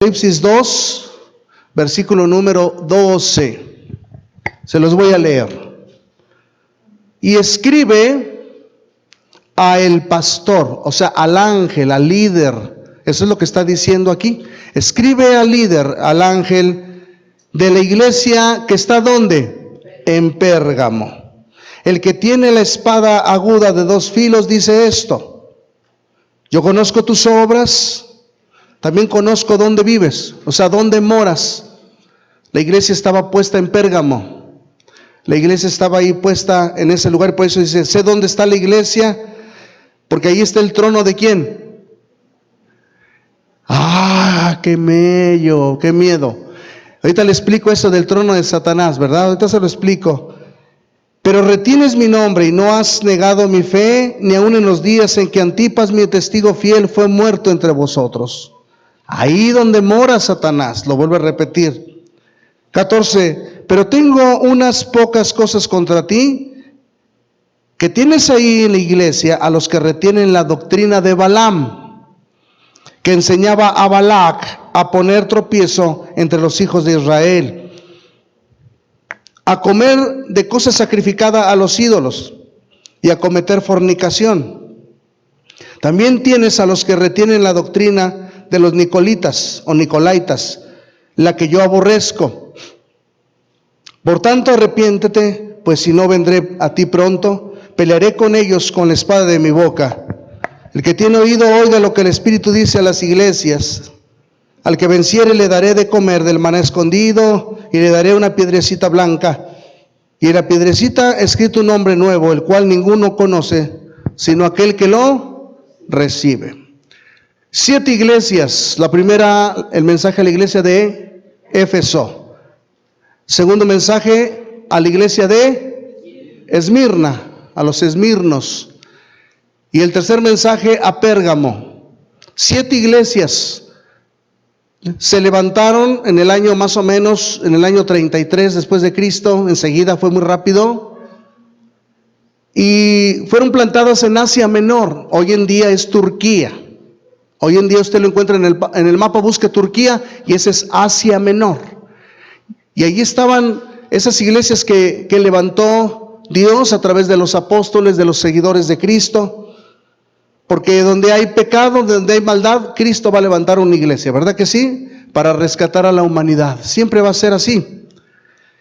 Apocalipsis 2, versículo número 12. Se los voy a leer. Y escribe a el pastor, o sea, al ángel, al líder. Eso es lo que está diciendo aquí. Escribe al líder, al ángel de la iglesia que está ¿dónde? En Pérgamo. El que tiene la espada aguda de 2 filos dice esto: yo conozco tus obras, también conozco dónde vives, o sea, dónde moras. La iglesia estaba puesta en Pérgamo. La iglesia estaba ahí puesta en ese lugar, por eso dice, sé dónde está la iglesia, porque ahí está el trono de ¿quién? ¡Ah, qué mello, qué miedo! Ahorita le explico eso del trono de Satanás, ¿verdad? Ahorita se lo explico. Pero retienes mi nombre y no has negado mi fe, ni aun en los días en que Antipas, mi testigo fiel, fue muerto entre vosotros. Ahí donde mora Satanás, lo vuelvo a repetir. 14, pero tengo unas pocas cosas contra ti, que tienes ahí en la iglesia a los que retienen la doctrina de Balaam, que enseñaba a Balac a poner tropiezo entre los hijos de Israel, a comer de cosas sacrificadas a los ídolos y a cometer fornicación. También tienes a los que retienen la doctrina de los nicolitas o nicolaitas, la que yo aborrezco. Por tanto, arrepiéntete, pues si no vendré a ti pronto, pelearé con ellos con la espada de mi boca. El que tiene oído, oiga lo que el Espíritu dice a las iglesias. Al que venciere le daré de comer del maná escondido, y le daré una piedrecita blanca, y en la piedrecita escrito un nombre nuevo, el cual ninguno conoce, sino aquel que lo recibe. 7 iglesias. La primera, el mensaje a la iglesia de Éfeso. Segundo mensaje a la iglesia de Esmirna, a los esmirnos. Y el tercer mensaje a Pérgamo. 7 iglesias se levantaron en el año más o menos, en el año 33 después de Cristo, enseguida fue muy rápido. Y fueron plantadas en Asia Menor, hoy en día es Turquía. Hoy en día usted lo encuentra en el mapa, busque Turquía y ese es Asia Menor. Y allí estaban esas iglesias que levantó Dios a través de los apóstoles, de los seguidores de Cristo. Porque donde hay pecado, donde hay maldad, Cristo va a levantar una iglesia, ¿verdad que sí? Para rescatar a la humanidad. Siempre va a ser así.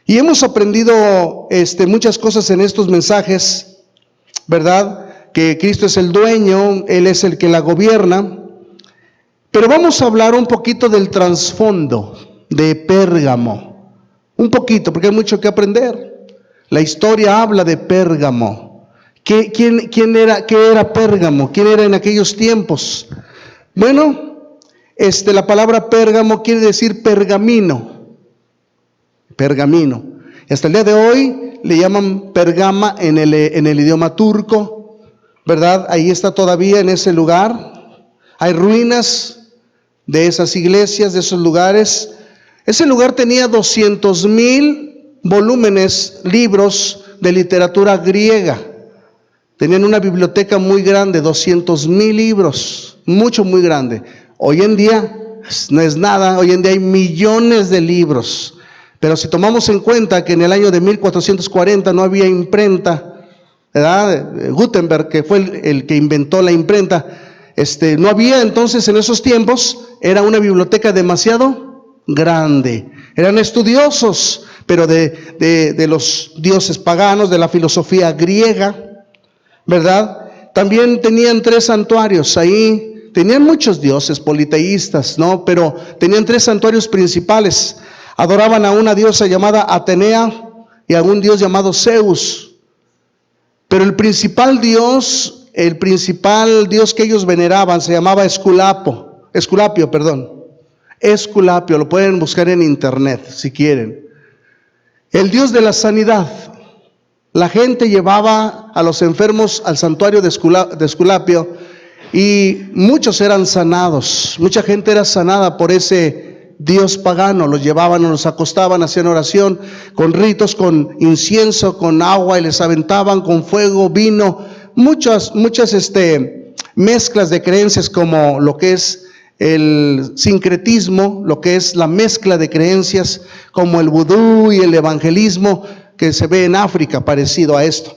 Y hemos aprendido muchas cosas en estos mensajes, ¿verdad? Que Cristo es el dueño, Él es el que la gobierna. Pero vamos a hablar un poquito del trasfondo de Pérgamo. Un poquito, porque hay mucho que aprender. La historia habla de Pérgamo. ¿Qué era Pérgamo? ¿Quién era en aquellos tiempos? Bueno, la palabra Pérgamo quiere decir pergamino. Pergamino. Hasta el día de hoy le llaman Pergama en el idioma turco, ¿verdad? Ahí está todavía en ese lugar. Hay ruinas de esas iglesias, de esos lugares. Ese lugar tenía 200,000 volúmenes, libros de literatura griega. Tenían una biblioteca muy grande, 200,000 libros, muy grande. Hoy en día no es nada, hoy en día hay millones de libros. Pero si tomamos en cuenta que en el año de 1440 no había imprenta, ¿verdad? Gutenberg, que fue el que inventó la imprenta, no había entonces en esos tiempos, era una biblioteca demasiado grande. Eran estudiosos, pero de los dioses paganos, de la filosofía griega, ¿verdad? También tenían 3 santuarios ahí. Tenían muchos dioses politeístas, ¿no? Pero tenían 3 santuarios principales. Adoraban a una diosa llamada Atenea y a un dios llamado Zeus. Pero el principal dios que ellos veneraban se llamaba Esculapio, lo pueden buscar en internet si quieren. El dios de la sanidad. La gente llevaba a los enfermos al santuario de Esculapio y muchos eran sanados. Mucha gente era sanada por ese dios pagano. Los llevaban, los acostaban, hacían oración con ritos, con incienso, con agua y les aventaban con fuego, vino. Muchas mezclas de creencias como lo que es el sincretismo, lo que es la mezcla de creencias, como el vudú y el evangelismo que se ve en África, parecido a esto.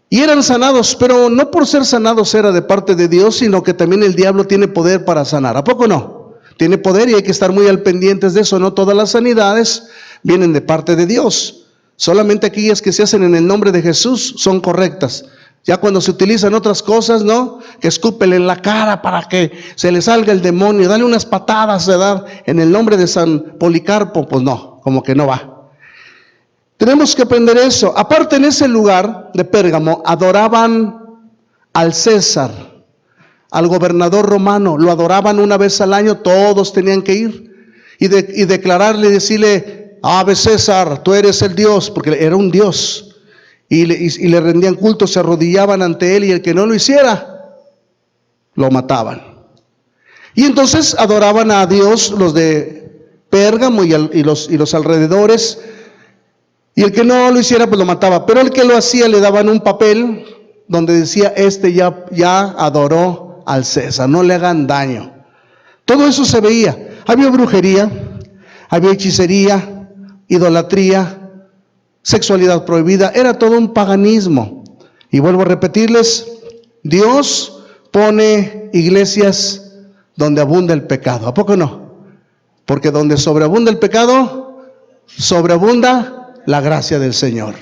Y eran sanados, pero no por ser sanados era de parte de Dios, sino que también el diablo tiene poder para sanar. ¿A poco no? Tiene poder y hay que estar muy al pendientes de eso. No todas las sanidades vienen de parte de Dios. Solamente aquellas que se hacen en el nombre de Jesús son correctas. Ya cuando se utilizan otras cosas, ¿no? Que escúpele en la cara para que se le salga el demonio, dale unas patadas, ¿verdad? En el nombre de San Policarpo, pues no, como que no va. Tenemos que aprender eso. Aparte, en ese lugar de Pérgamo adoraban al César, al gobernador romano. Lo adoraban una vez al año, todos tenían que ir y declararle y decirle: Ave César, tú eres el Dios, porque era un Dios. Y le rendían culto, se arrodillaban ante él, y el que no lo hiciera, lo mataban. Y entonces adoraban a Dios los de Pérgamo y los alrededores. Y el que no lo hiciera, pues lo mataba. Pero el que lo hacía, le daban un papel donde decía: ya adoró al César, no le hagan daño. Todo eso se veía. Había brujería, había hechicería, idolatría, sexualidad prohibida. Era todo un paganismo. Y vuelvo a repetirles, Dios pone iglesias donde abunda el pecado. ¿A poco no? Porque donde sobreabunda el pecado, sobreabunda la gracia del Señor.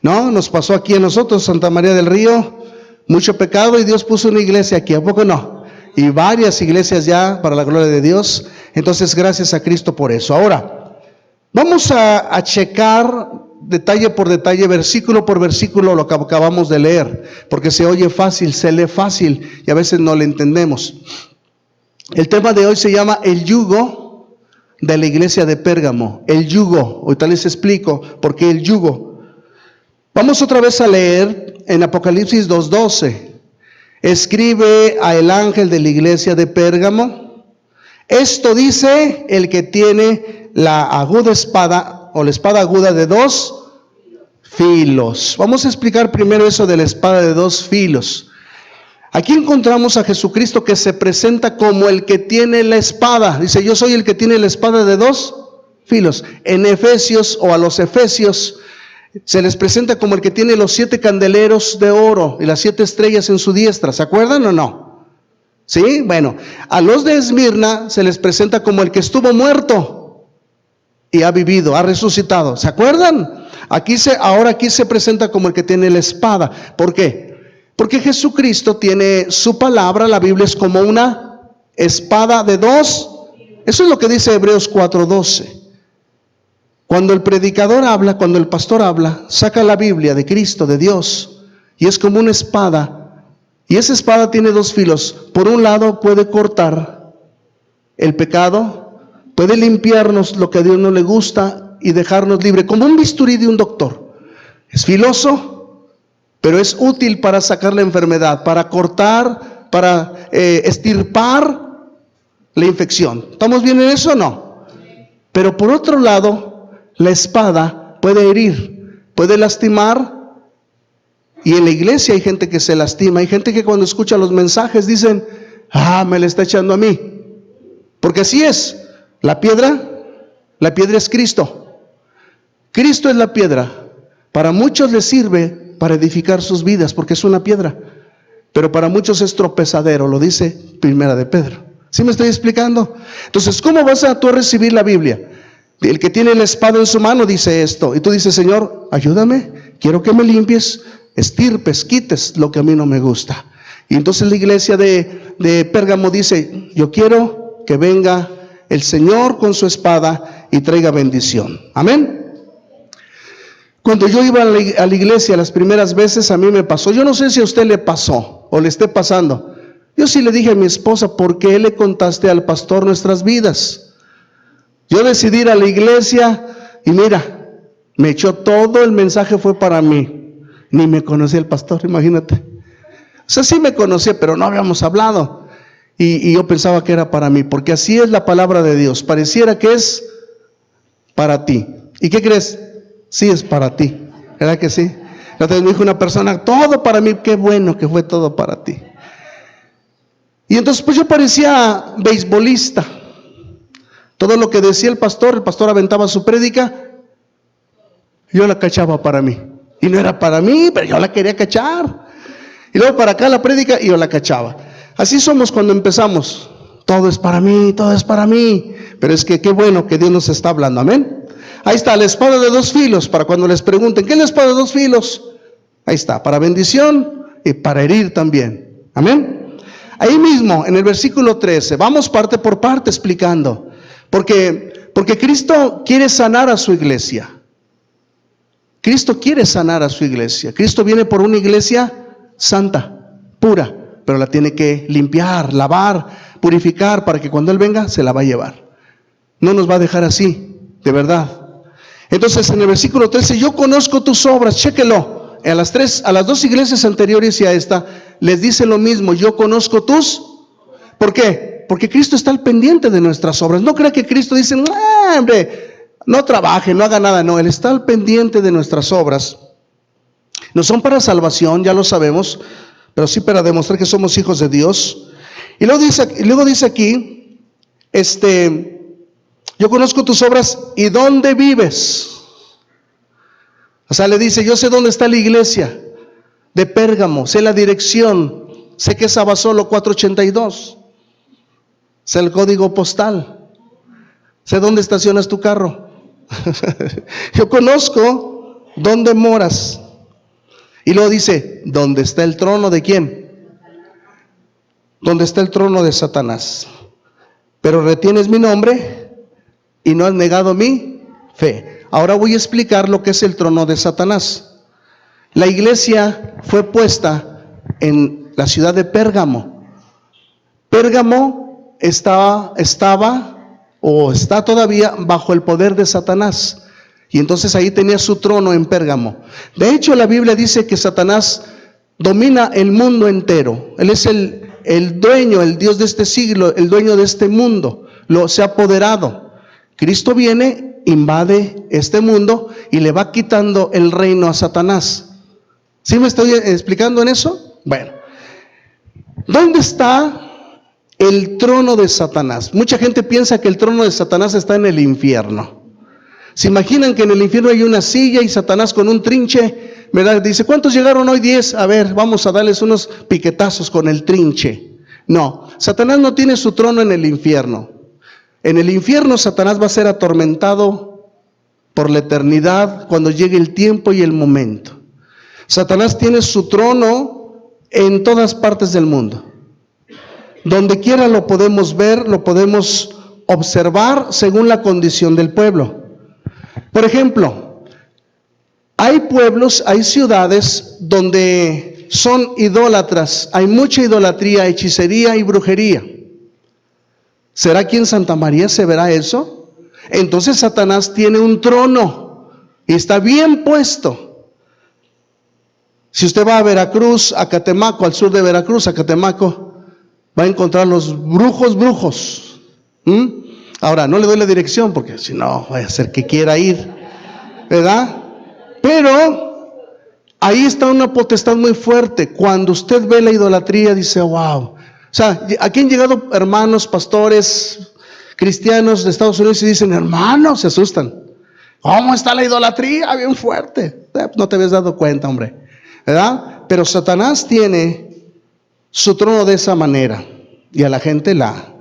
¿No? Nos pasó aquí a nosotros, Santa María del Río, mucho pecado y Dios puso una iglesia aquí. ¿A poco no? Y varias iglesias ya para la gloria de Dios. Entonces, gracias a Cristo por eso. Ahora, vamos a checar detalle por detalle, versículo por versículo, lo que acabamos de leer, porque se oye fácil, se lee fácil y a veces no le entendemos. El tema de hoy se llama el yugo de la iglesia de Pérgamo. El yugo, ahorita les explico por qué el yugo. Vamos otra vez a leer en Apocalipsis 2:12. Escribe a el ángel de la iglesia de Pérgamo: esto dice el que tiene la aguda espada, o la espada aguda de 2 filos. Vamos a explicar primero eso de la espada de 2 filos. Aquí encontramos a Jesucristo que se presenta como el que tiene la espada. Dice: yo soy el que tiene la espada de 2 filos. En Efesios, o a los Efesios, se les presenta como el que tiene los 7 candeleros de oro y las 7 estrellas en su diestra. ¿Se acuerdan o no? ¿Sí? Bueno, a los de Esmirna se les presenta como el que estuvo muerto y ha vivido, ha resucitado. ¿Se acuerdan? Ahora aquí se presenta como el que tiene la espada. ¿Por qué? Porque Jesucristo tiene su palabra. La Biblia es como una espada de 2. Eso es lo que dice Hebreos 4:12. Cuando el predicador habla, cuando el pastor habla, saca la Biblia de Cristo, de Dios, y es como una espada. Y esa espada tiene 2 filos. Por un lado puede cortar el pecado, puede limpiarnos lo que a Dios no le gusta y dejarnos libre, como un bisturí de un doctor. Es filoso, pero es útil para sacar la enfermedad, para cortar, para extirpar la infección. ¿Estamos bien en eso o no? Pero por otro lado, la espada puede herir, puede lastimar. Y en la iglesia hay gente que se lastima, hay gente que cuando escucha los mensajes dicen: me le está echando a mí. Porque así es. La piedra es Cristo. Cristo es la piedra. Para muchos les sirve para edificar sus vidas, porque es una piedra. Pero para muchos es tropezadero, lo dice Primera de Pedro. ¿Sí me estoy explicando? Entonces, ¿cómo vas tú a recibir la Biblia? El que tiene la espada en su mano dice esto, y tú dices: Señor, ayúdame, quiero que me limpies, estirpes, quites lo que a mí no me gusta. Y entonces la iglesia de Pérgamo dice: yo quiero que venga el Señor con su espada y traiga bendición. Amén. Cuando yo iba a la iglesia las primeras veces, a mí me pasó, yo no sé si a usted le pasó o le esté pasando. Yo sí le dije a mi esposa: ¿por qué le contaste al pastor nuestras vidas? Yo decidí ir a la iglesia y mira, me echó todo, el mensaje fue para mí. Ni me conocía el pastor, imagínate. O sea, sí me conocía, pero no habíamos hablado. Y yo pensaba que era para mí, porque así es la palabra de Dios. Pareciera que es para ti. ¿Y qué crees? Sí es para ti. ¿Verdad que sí? Entonces me dijo una persona: todo para mí. Qué bueno que fue todo para ti. Y entonces pues yo parecía beisbolista. Todo lo que decía el pastor aventaba su prédica, yo la cachaba para mí. Y no era para mí, pero yo la quería cachar. Y luego para acá la prédica y yo la cachaba. Así somos cuando empezamos. Todo es para mí, todo es para mí. Pero es que qué bueno que Dios nos está hablando, amén. Ahí está, la espada de dos filos, para cuando les pregunten, ¿qué es la espada de dos filos? Ahí está, para bendición y para herir también, amén. Ahí mismo, en el versículo 13, vamos parte por parte explicando. Porque Cristo quiere sanar a su iglesia. Cristo quiere sanar a su iglesia. Cristo viene por una iglesia santa, pura, pero la tiene que limpiar, lavar, purificar, para que cuando Él venga se la va a llevar. No nos va a dejar así, de verdad. Entonces en el versículo 13, yo conozco tus obras, chéquelo. A las dos iglesias anteriores y a esta, les dice lo mismo, yo conozco tus. ¿Por qué? Porque Cristo está al pendiente de nuestras obras. No crea que Cristo dice, hombre, no trabaje, no haga nada. No, Él está al pendiente de nuestras obras. No son para salvación, ya lo sabemos, pero sí para demostrar que somos hijos de Dios. Y luego dice aquí, yo conozco tus obras y dónde vives. O sea, le dice, yo sé dónde está la iglesia de Pérgamo, sé la dirección, sé que es Abasolo 482, sé el código postal, sé dónde estacionas tu carro. Yo conozco dónde moras. Y luego dice, ¿dónde está el trono de quién? ¿Dónde está el trono de Satanás? Pero retienes mi nombre y no has negado mi fe. Ahora voy a explicar lo que es el trono de Satanás. La iglesia fue puesta en la ciudad de Pérgamo. Pérgamo estaba o está todavía bajo el poder de Satanás. Y entonces ahí tenía su trono en Pérgamo. De hecho, la Biblia dice que Satanás domina el mundo entero. Él es el dueño, el Dios de este siglo, el dueño de este mundo. Se ha apoderado. Cristo viene, invade este mundo y le va quitando el reino a Satanás. ¿Sí me estoy explicando en eso? Bueno, ¿dónde está el trono de Satanás? Mucha gente piensa que el trono de Satanás está en el infierno. ¿Se imaginan que en el infierno hay una silla y Satanás con un trinche, ¿verdad? Dice, ¿cuántos llegaron hoy? 10. A ver, vamos a darles unos piquetazos con el trinche. No, Satanás no tiene su trono en el infierno. En el infierno Satanás va a ser atormentado por la eternidad cuando llegue el tiempo y el momento. Satanás tiene su trono en todas partes del mundo. Donde quiera lo podemos ver, lo podemos observar según la condición del pueblo. Por ejemplo, hay pueblos, hay ciudades donde son idólatras, hay mucha idolatría, hechicería y brujería. ¿Será aquí en Santa María se verá eso? Entonces Satanás tiene un trono y está bien puesto. Si usted va a Veracruz, a Catemaco, al sur de Veracruz, a Catemaco, va a encontrar los brujos. Ahora, no le doy la dirección porque si no, vaya a ser que quiera ir, ¿verdad? Pero ahí está una potestad muy fuerte. Cuando usted ve la idolatría, dice, wow. O sea, aquí han llegado hermanos, pastores, cristianos de Estados Unidos y dicen, hermanos, se asustan. ¿Cómo está la idolatría? Bien fuerte. No te habías dado cuenta, hombre, ¿verdad? Pero Satanás tiene su trono de esa manera y a la gente la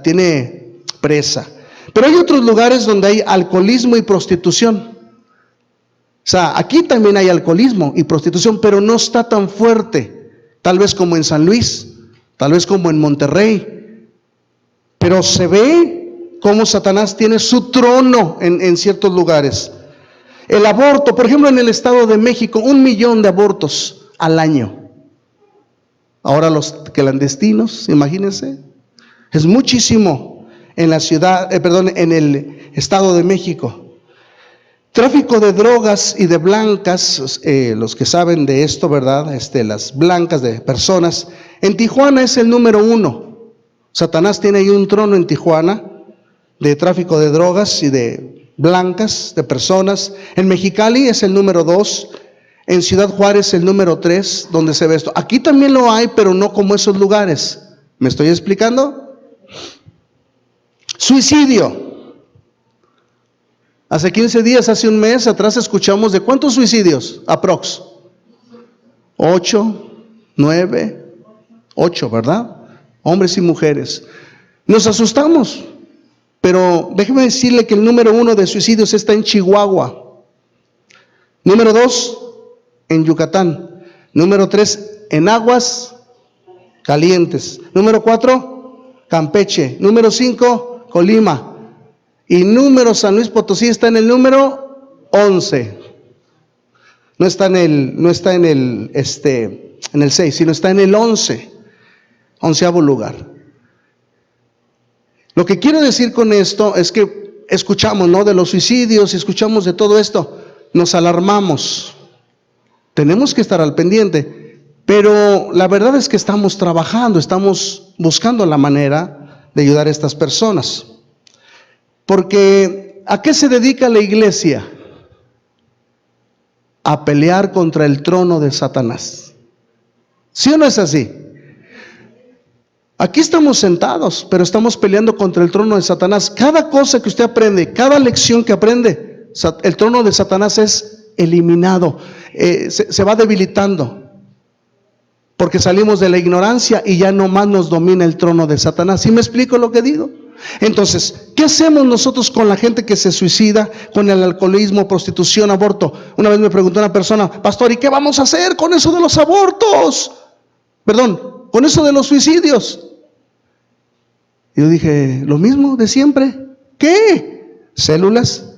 tiene presa. Pero hay otros lugares donde hay alcoholismo y prostitución. O sea, aquí también hay alcoholismo y prostitución, pero no está tan fuerte, tal vez como en San Luis, tal vez como en Monterrey. Pero se ve cómo Satanás tiene su trono en ciertos lugares. El aborto, por ejemplo, en el Estado de México, 1 millón de abortos al año. Ahora los clandestinos, imagínense, es muchísimo. En la ciudad, en el Estado de México. Tráfico de drogas y de blancas, los que saben de esto, ¿verdad? Las blancas de personas. En Tijuana es el número 1. Satanás tiene ahí un trono en Tijuana de tráfico de drogas y de blancas, de personas. En Mexicali es el número 2. En Ciudad Juárez el número 3, donde se ve esto. Aquí también lo hay, pero no como esos lugares. ¿Me estoy explicando? Suicidio. Hace 15 días, hace un mes atrás escuchamos de ¿cuántos suicidios? Aprox. 8, 9, 8, ¿verdad? Hombres y mujeres. Nos asustamos, pero déjeme decirle que el número 1 de suicidios está en Chihuahua. Número 2, en Yucatán. Número 3, en Aguas Calientes. Número 4, Campeche. Número 5, Colima. Y número San Luis Potosí está en el número 11. No está en el 6, sino está en el 11. 11º lugar. Lo que quiero decir con esto es que escuchamos, ¿no?, de los suicidios, escuchamos de todo esto, nos alarmamos. Tenemos que estar al pendiente, pero la verdad es que estamos trabajando, estamos buscando la manera de ayudar a estas personas. Porque ¿a qué se dedica la iglesia? A pelear contra el trono de Satanás. ¿Sí o no es así? Aquí estamos sentados, pero estamos peleando contra el trono de Satanás. Cada cosa que usted aprende, cada lección que aprende, el trono de Satanás es eliminado, se va debilitando. Porque salimos de la ignorancia y ya no más nos domina el trono de Satanás. ¿Sí me explico lo que digo? Entonces, ¿qué hacemos nosotros con la gente que se suicida, con el alcoholismo, prostitución, aborto? Una vez me preguntó una persona: pastor, ¿y qué vamos a hacer con eso de los abortos? Perdón, con eso de los suicidios. Y yo dije, lo mismo de siempre. ¿Qué? Células,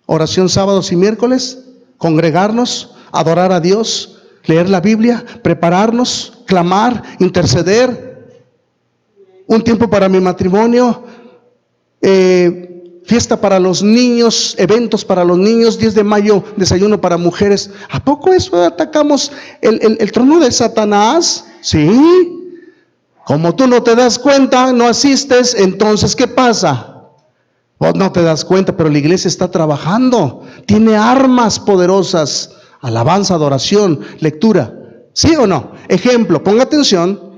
oración sábados y miércoles, congregarnos, adorar a Dios, leer la Biblia, prepararnos, clamar, interceder. Un tiempo para mi matrimonio, fiesta para los niños, eventos para los niños, 10 de mayo, desayuno para mujeres. ¿A poco eso atacamos el trono de Satanás? Sí. Como tú no te das cuenta, no asistes, entonces ¿qué pasa? Vos no te das cuenta, pero la iglesia está trabajando, tiene armas poderosas, alabanza, adoración, lectura. ¿Sí o no? Ejemplo, ponga atención.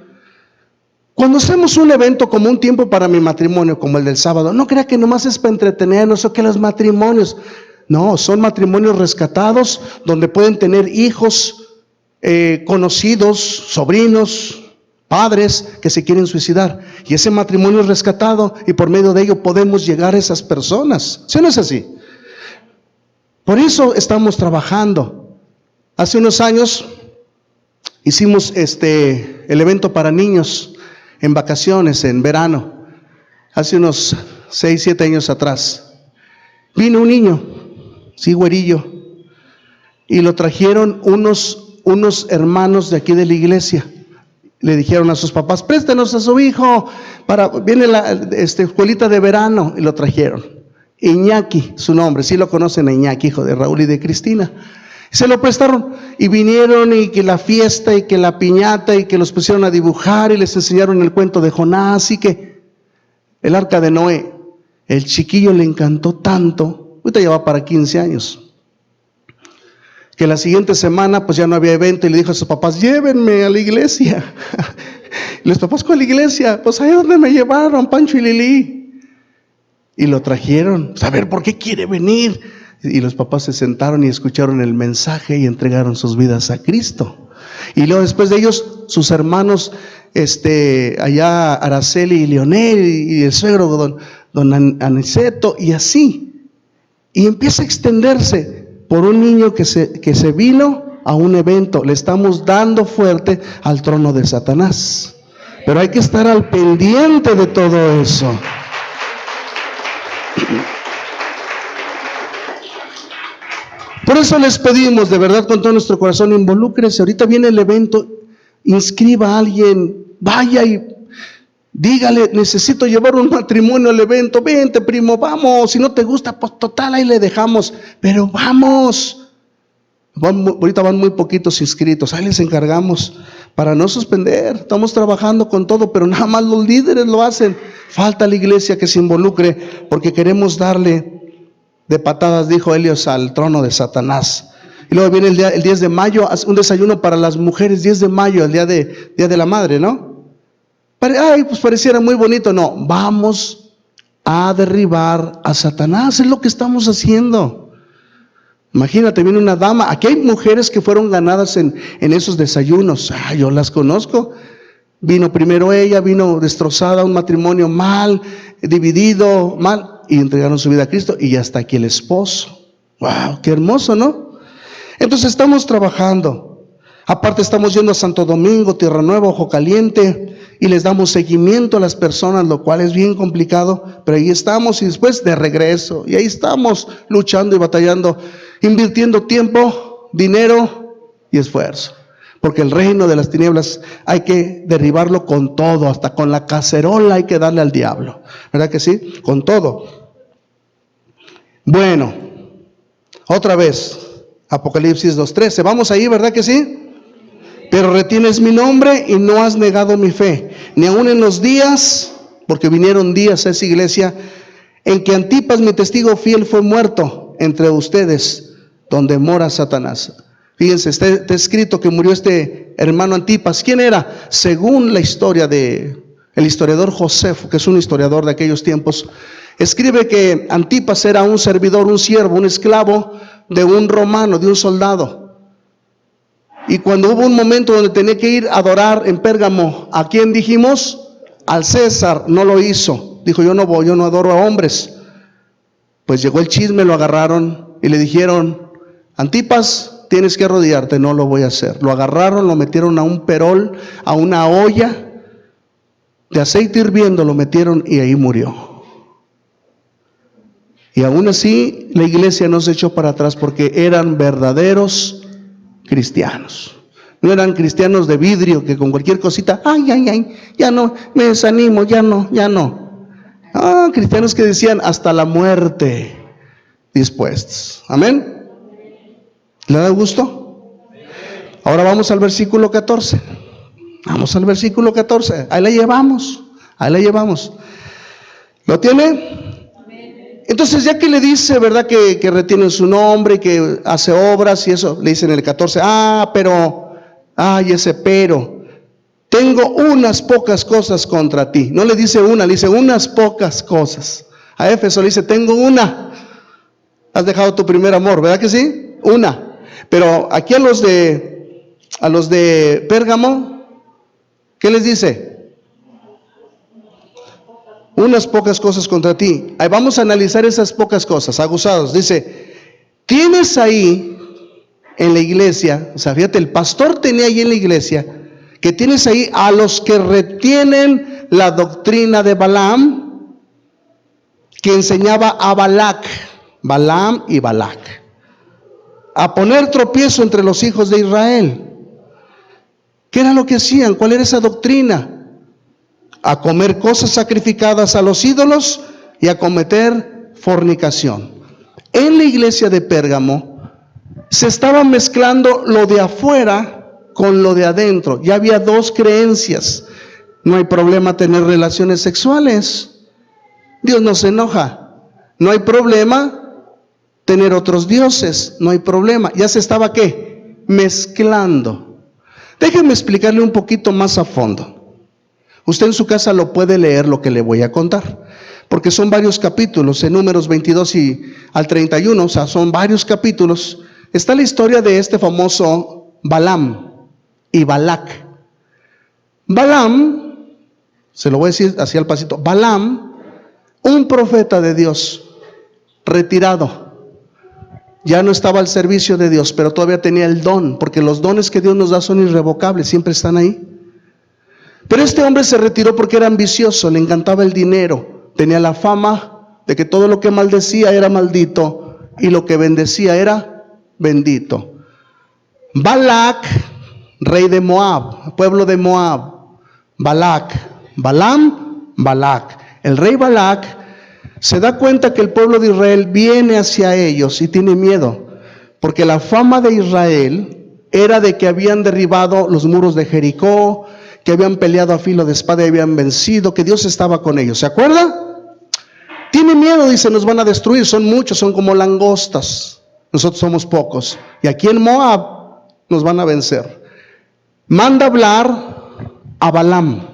Cuando hacemos un evento como un tiempo para mi matrimonio, como el del sábado, no crea que nomás es para entretenernos o que los matrimonios. No, son matrimonios rescatados donde pueden tener hijos, conocidos, sobrinos, padres que se quieren suicidar. Y ese matrimonio es rescatado y por medio de ello podemos llegar a esas personas. ¿Sí o no es así? Por eso estamos trabajando. Hace unos años hicimos el evento para niños en vacaciones, en verano, hace unos 6, 7 años atrás. Vino un niño, sí, güerillo, y lo trajeron unos hermanos de aquí de la iglesia. Le dijeron a sus papás: préstenos a su hijo, viene la escuelita de verano, y lo trajeron. Iñaki, su nombre, sí lo conocen a Iñaki, hijo de Raúl y de Cristina. Se lo prestaron y vinieron, y que la fiesta y que la piñata y que los pusieron a dibujar y les enseñaron el cuento de Jonás y que el arca de Noé. El chiquillo le encantó tanto, ahorita ya va para 15 años, que la siguiente semana pues ya no había evento y le dijo a sus papás: llévenme a la iglesia. Y los papás: ¿cuál iglesia? Pues ahí donde me llevaron, Pancho y Lili. Y lo trajeron, a ver, ¿por qué quiere venir? Y los papás se sentaron y escucharon el mensaje y entregaron sus vidas a Cristo. Y luego después de ellos, sus hermanos, allá Araceli y Leonel, y el suegro don Aniceto, y así. Y empieza a extenderse por un niño que se vino a un evento. Le estamos dando fuerte al trono de Satanás. Pero hay que estar al pendiente de todo eso. Por eso les pedimos de verdad con todo nuestro corazón: involúcrese. Ahorita viene el evento, inscriba a alguien, vaya y dígale: necesito llevar un matrimonio al evento, vente primo, vamos. Si no te gusta, pues total, ahí le dejamos, pero vamos. Ahorita van muy poquitos inscritos, ahí les encargamos para no suspender. Estamos trabajando con todo, pero nada más los líderes lo hacen. Falta la iglesia que se involucre, porque queremos darle de patadas, dijo Helios, al trono de Satanás. Y luego viene el 10 de mayo, un desayuno para las mujeres, 10 de mayo, el día de la madre, ¿no? Ay, pues pareciera muy bonito. No, vamos a derribar a Satanás, es lo que estamos haciendo. Imagínate, viene una dama, aquí hay mujeres que fueron ganadas en esos desayunos, yo las conozco. Vino primero ella, vino destrozada, un matrimonio mal, dividido, mal, y entregaron su vida a Cristo, y ya está aquí el esposo. ¡Wow! ¡Qué hermoso!, ¿no? Entonces estamos trabajando. Aparte estamos yendo a Santo Domingo, Tierra Nueva, Ojo Caliente, y les damos seguimiento a las personas, lo cual es bien complicado, pero ahí estamos, y después de regreso, y ahí estamos luchando y batallando, invirtiendo tiempo, dinero y esfuerzo. Porque el reino de las tinieblas hay que derribarlo con todo, hasta con la cacerola hay que darle al diablo. ¿Verdad que sí? Con todo. Bueno, otra vez, Apocalipsis 2:13. Vamos ahí, ¿verdad que sí? Pero retienes mi nombre y no has negado mi fe, ni aun en los días, porque vinieron días a esa iglesia, en que Antipas, mi testigo fiel, fue muerto entre ustedes, donde mora Satanás. Fíjense, está escrito que murió este hermano Antipas. ¿Quién era? Según la historia de el historiador Josefo, que es un historiador de aquellos tiempos, escribe que Antipas era un servidor, un siervo, un esclavo de un romano, de un soldado. Y cuando hubo un momento donde tenía que ir a adorar en Pérgamo, ¿a quién dijimos? Al César. No lo hizo. Dijo, yo no voy, yo no adoro a hombres. Pues llegó el chisme, lo agarraron y le dijeron, Antipas, tienes que arrodillarte. No lo voy a hacer. Lo agarraron, lo metieron a un perol, a una olla de aceite hirviendo, lo metieron y ahí murió. Y aún así la iglesia no se echó para atrás, porque eran verdaderos cristianos. No eran cristianos de vidrio que con cualquier cosita, ya no, me desanimo, ya no. Cristianos que decían hasta la muerte dispuestos. Amén. ¿Le da gusto? Ahora vamos al versículo 14. Vamos al versículo 14. Ahí la llevamos. ¿Lo tiene? Entonces, ya que le dice, ¿verdad?, que retiene su nombre, que hace obras y eso, le dice en el 14, pero, tengo unas pocas cosas contra ti. No le dice una, le dice unas pocas cosas. A Éfeso le dice, tengo una. Has dejado tu primer amor, ¿verdad que sí? Una. Pero aquí a los de Pérgamo, ¿qué les dice? Unas pocas cosas contra ti. Ahí vamos a analizar esas pocas cosas, aguzados. Dice, tienes ahí en la iglesia, o sea, fíjate, el pastor tenía ahí en la iglesia, que tienes ahí a los que retienen la doctrina de Balaam, que enseñaba a Balaam y Balac, a poner tropiezo entre los hijos de Israel. ¿Qué era lo que hacían? ¿Cuál era esa doctrina? A comer cosas sacrificadas a los ídolos y a cometer fornicación. En la iglesia de Pérgamo se estaba mezclando lo de afuera con lo de adentro. Ya había dos creencias. No hay problema tener relaciones sexuales. Dios no se enoja. No hay problema tener otros dioses. No hay problema. Ya se estaba, ¿qué? Mezclando. Déjenme explicarle un poquito más a fondo. Usted en su casa lo puede leer lo que le voy a contar, porque son varios capítulos, en Números 22 y al 31, o sea, son varios capítulos. Está la historia de este famoso Balaam y Balac. Balaam, se lo voy a decir así al pasito, Balaam, un profeta de Dios, retirado, ya no estaba al servicio de Dios, pero todavía tenía el don, porque los dones que Dios nos da son irrevocables, siempre están ahí. Pero este hombre se retiró porque era ambicioso, le encantaba el dinero, tenía la fama de que todo lo que maldecía era maldito y lo que bendecía era bendito. Balac, rey de Moab, pueblo de Moab. Balac, Balaam, Balac. El rey Balac se da cuenta que el pueblo de Israel viene hacia ellos y tiene miedo, porque la fama de Israel era de que habían derribado los muros de Jericó, que habían peleado a filo de espada y habían vencido, que Dios estaba con ellos. ¿Se acuerda? Tiene miedo, dice, nos van a destruir, son muchos, son como langostas. Nosotros somos pocos. Y aquí en Moab nos van a vencer. Manda hablar a Balaam.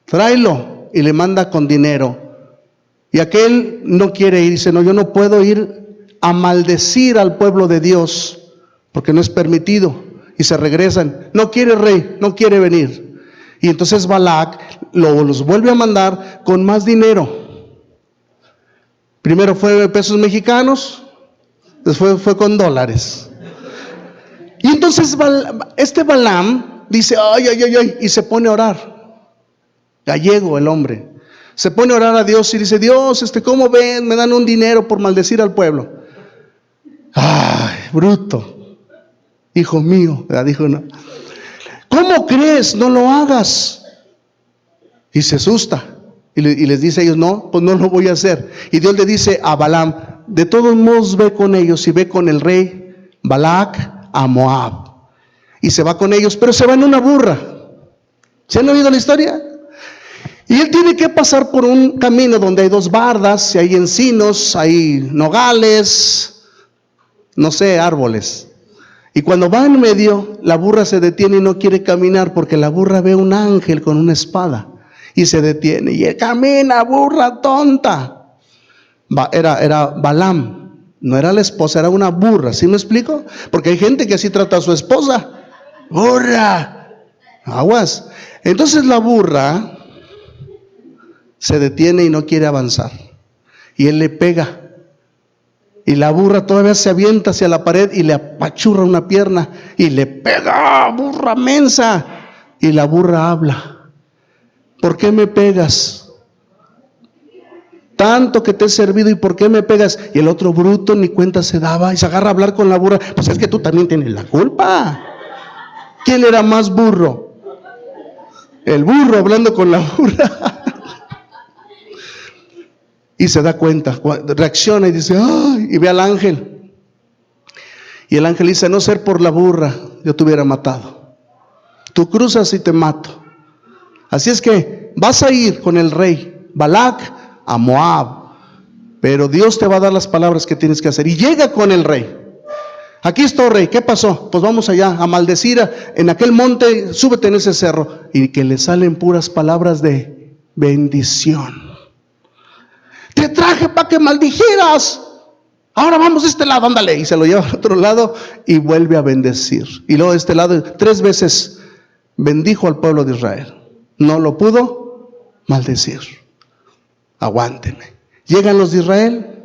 tráelo, y le manda con dinero. Y aquel no quiere ir, dice, no, yo no puedo ir a maldecir al pueblo de Dios, porque no es permitido. Y se regresan, no quiere rey, no quiere venir. Y entonces Balac los vuelve a mandar con más dinero. Primero fue pesos mexicanos, después fue con dólares. Y entonces este Balaam dice, ay, y se pone a orar. Gallego el hombre. Se pone a orar a Dios y dice, Dios, ¿cómo ven? Me dan un dinero por maldecir al pueblo. Ay, bruto. Hijo mío, dijo, no. ¿Cómo crees? No lo hagas. Y se asusta. Y les dice a ellos, no, pues no lo voy a hacer. Y Dios le dice a Balaam, de todos modos ve con ellos y ve con el rey Balac a Moab. Y se va con ellos, pero se va en una burra. ¿Se han oído la historia? Y él tiene que pasar por un camino donde hay 2 bardas, y hay encinos, hay nogales, no sé, árboles. Y cuando va en medio, la burra se detiene y no quiere caminar porque la burra ve un ángel con una espada y se detiene. Y él camina, burra tonta. Era Balaam, no era la esposa, era una burra. ¿Sí me explico? Porque hay gente que así trata a su esposa. Burra, aguas. Entonces la burra se detiene y no quiere avanzar. Y él le pega. Y la burra todavía se avienta hacia la pared y le apachurra una pierna y le pega, burra mensa. Y la burra habla. ¿Por qué me pegas? Tanto que te he servido, ¿y por qué me pegas? Y el otro bruto ni cuenta se daba y se agarra a hablar con la burra. Pues es que tú también tienes la culpa. ¿Quién era más burro? El burro hablando con la burra. Y se da cuenta, reacciona y dice, ¡ay! Y ve al ángel. Y el ángel dice, no ser por la burra, yo te hubiera matado. Tú cruzas y te mato. Así es que vas a ir con el rey Balac a Moab, pero Dios te va a dar las palabras que tienes que hacer. Y llega con el rey. Aquí está, rey, ¿qué pasó? Pues vamos allá a maldecir en aquel monte, súbete en ese cerro. Y que le salen puras palabras de bendición. Te traje para que maldijeras. Ahora vamos a este lado, ándale. Y se lo lleva al otro lado y vuelve a bendecir. Y luego de este lado 3 veces bendijo al pueblo de Israel. No lo pudo maldecir. Aguántenme. Llegan los de Israel,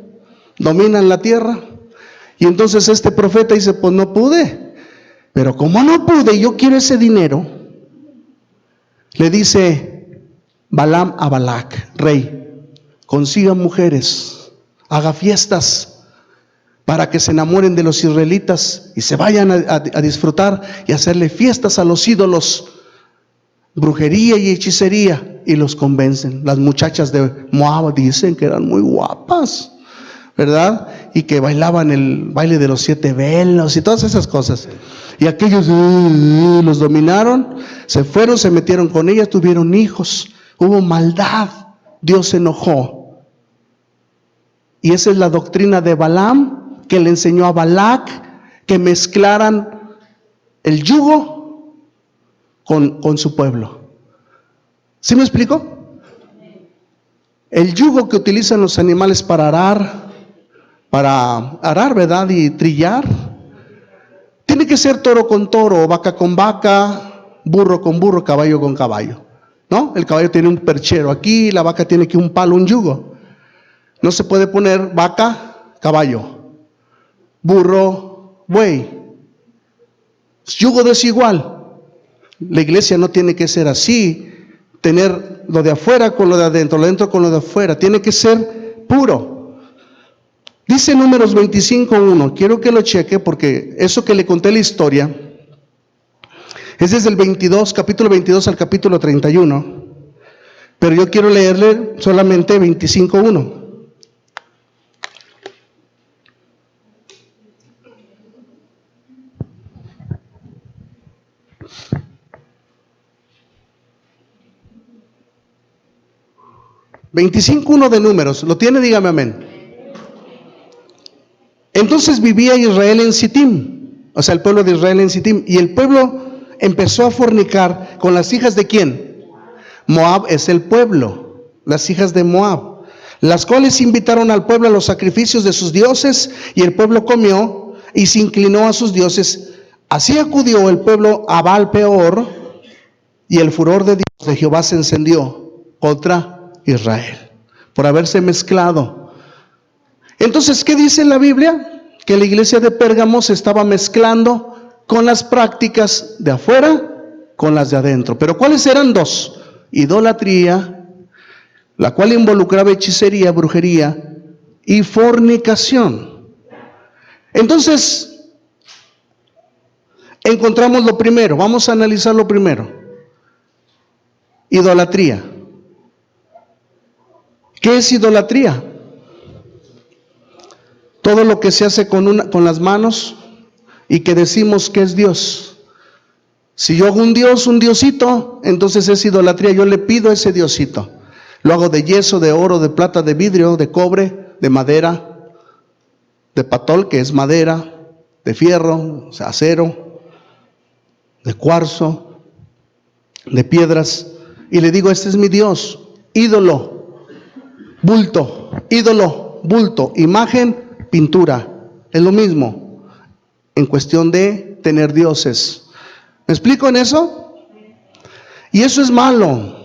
dominan la tierra. Y entonces este profeta dice, pues no pude. Pero como no pude y yo quiero ese dinero, le dice Balaam a Balac, rey, consiga mujeres, haga fiestas para que se enamoren de los israelitas y se vayan a disfrutar y hacerle fiestas a los ídolos, brujería y hechicería, y los convencen. Las muchachas de Moab dicen que eran muy guapas, ¿verdad? Y que bailaban el baile de los 7 velos y todas esas cosas. Y aquellos los dominaron, se fueron, se metieron con ellas, tuvieron hijos, hubo maldad, Dios se enojó. Y esa es la doctrina de Balaam, que le enseñó a Balac que mezclaran el yugo con su pueblo. ¿Sí me explico? El yugo que utilizan los animales para arar, ¿verdad? Y trillar, tiene que ser toro con toro, vaca con vaca, burro con burro, caballo con caballo, ¿no? El caballo tiene un perchero aquí, la vaca tiene aquí un palo, un yugo. No se puede poner vaca, caballo, burro, buey. Yugo desigual. La iglesia no tiene que ser así, tener lo de afuera con lo de adentro, lo de adentro con lo de afuera. Tiene que ser puro. Dice Números 25:1. Quiero que lo cheque porque eso que le conté la historia es desde el capítulo 22 al capítulo 31. Pero yo quiero leerle solamente 25:1. de Números, ¿lo tiene? Dígame amén. Entonces vivía Israel en Sittim, o sea el pueblo de Israel en Sittim, y el pueblo empezó a fornicar con las hijas de ¿quién? Moab es el pueblo, las hijas de Moab, las cuales invitaron al pueblo a los sacrificios de sus dioses, y el pueblo comió y se inclinó a sus dioses. Así acudió el pueblo a Baal Peor, y el furor de Dios de Jehová se encendió contra Israel por haberse mezclado. Entonces, ¿qué dice la Biblia? Que la iglesia de Pérgamo se estaba mezclando con las prácticas de afuera con las de adentro. Pero ¿cuáles eran dos? Idolatría, la cual involucraba hechicería, brujería y fornicación. Entonces, encontramos lo primero, vamos a analizar lo primero. Idolatría. ¿Qué es idolatría? Todo lo que se hace con las manos y que decimos que es Dios. Si yo hago un Dios, un diosito, entonces es idolatría. Yo le pido a ese diosito. Lo hago de yeso, de oro, de plata, de vidrio, de cobre, de madera, de patol, que es madera, de fierro, o sea, acero, de cuarzo, de piedras. Y le digo, este es mi Dios. Ídolo, bulto, ídolo, bulto, imagen, pintura. Es lo mismo en cuestión de tener dioses. ¿Me explico en eso? Y eso es malo.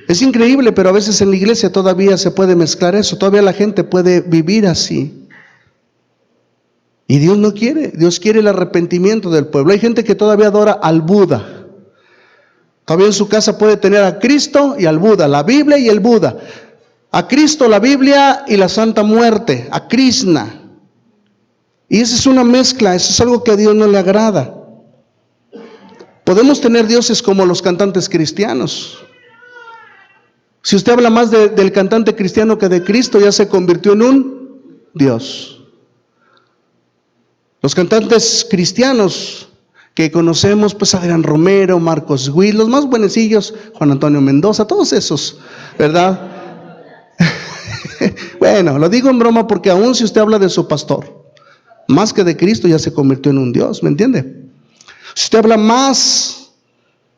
Es increíble, pero a veces en la iglesia todavía se puede mezclar eso. Todavía la gente puede vivir así. Y Dios no quiere. Dios quiere el arrepentimiento del pueblo. Hay gente que todavía adora al Buda. Todavía en su casa puede tener a Cristo y al Buda, la Biblia y el Buda. A Cristo, la Biblia y la Santa Muerte, a Krishna. Y esa es una mezcla, eso es algo que a Dios no le agrada. Podemos tener dioses como los cantantes cristianos. Si usted habla más del cantante cristiano que de Cristo, ya se convirtió en un Dios. Los cantantes cristianos que conocemos, pues Adrián Romero, Marcos Witt, los más buenecillos, Juan Antonio Mendoza, todos esos, ¿verdad? Bueno, lo digo en broma porque aún si usted habla de su pastor, más que de Cristo, ya se convirtió en un Dios, ¿me entiende? Si usted habla más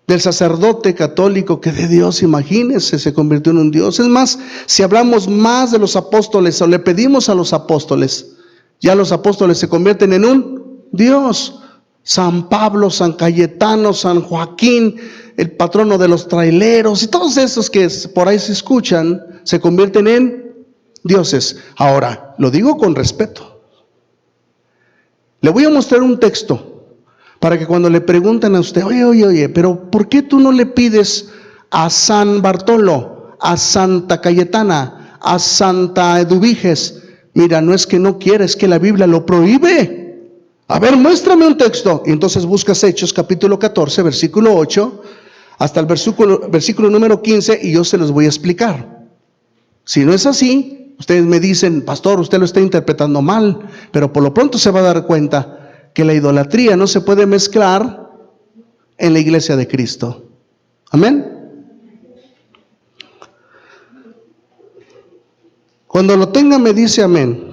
del sacerdote católico que de Dios, imagínese, se convirtió en un Dios. Es más, si hablamos más de los apóstoles o le pedimos a los apóstoles, ya los apóstoles se convierten en un Dios. San Pablo, San Cayetano, San Joaquín, el patrono de los traileros y todos esos que por ahí se escuchan, se convierten en dioses. Ahora, lo digo con respeto. Le voy a mostrar un texto para que cuando le pregunten a usted, oye, pero ¿por qué tú no le pides a San Bartolo, a Santa Cayetana, a Santa Eduviges? Mira, no es que no quiera, es que la Biblia lo prohíbe. A ver, muéstrame un texto. Y entonces buscas Hechos capítulo 14, versículo 8, hasta el versículo número 15, y yo se los voy a explicar. Si no es así, ustedes me dicen, pastor, usted lo está interpretando mal, pero por lo pronto se va a dar cuenta que la idolatría no se puede mezclar en la iglesia de Cristo. Amén. Cuando lo tenga me dice amén.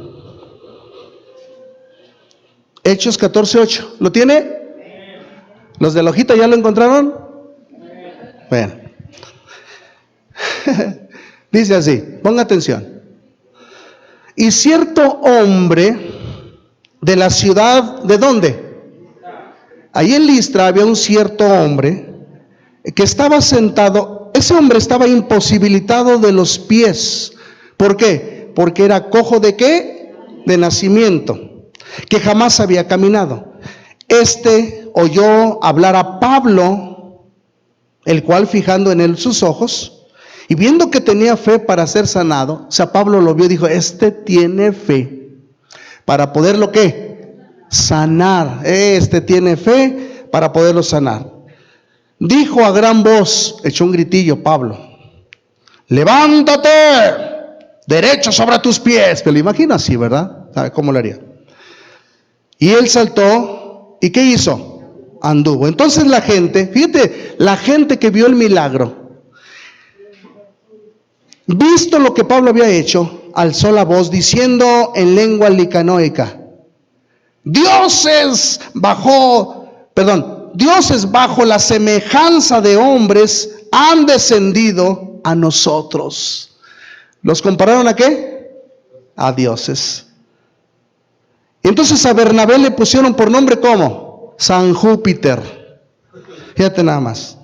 Hechos 14:8. ¿Lo tiene? ¿Los de la hojita ya lo encontraron? Bueno. Dice así, ponga atención. Y cierto hombre de la ciudad, ¿de dónde? Ahí en Listra había un cierto hombre que estaba sentado. Ese hombre estaba imposibilitado de los pies. ¿Por qué? Porque era cojo ¿de qué? De nacimiento, que jamás había caminado. Este oyó hablar a Pablo, el cual fijando en él sus ojos, y viendo que tenía fe para ser sanado, o sea, Pablo lo vio y dijo, este tiene fe para poderlo ¿qué? Sanar. Este tiene fe para poderlo sanar. Dijo a gran voz, echó un gritillo Pablo, levántate, derecho sobre tus pies. Te lo imagino así, ¿verdad? ¿Sabe cómo lo haría? Y él saltó, ¿y qué hizo? Anduvo. Entonces la gente, fíjate, la gente que vio el milagro, visto lo que Pablo había hecho, alzó la voz diciendo en lengua licanoica, dioses bajo la semejanza de hombres han descendido a nosotros. ¿Los compararon a qué? A dioses. Entonces a Bernabé le pusieron por nombre ¿cómo? San Júpiter. Fíjate nada más.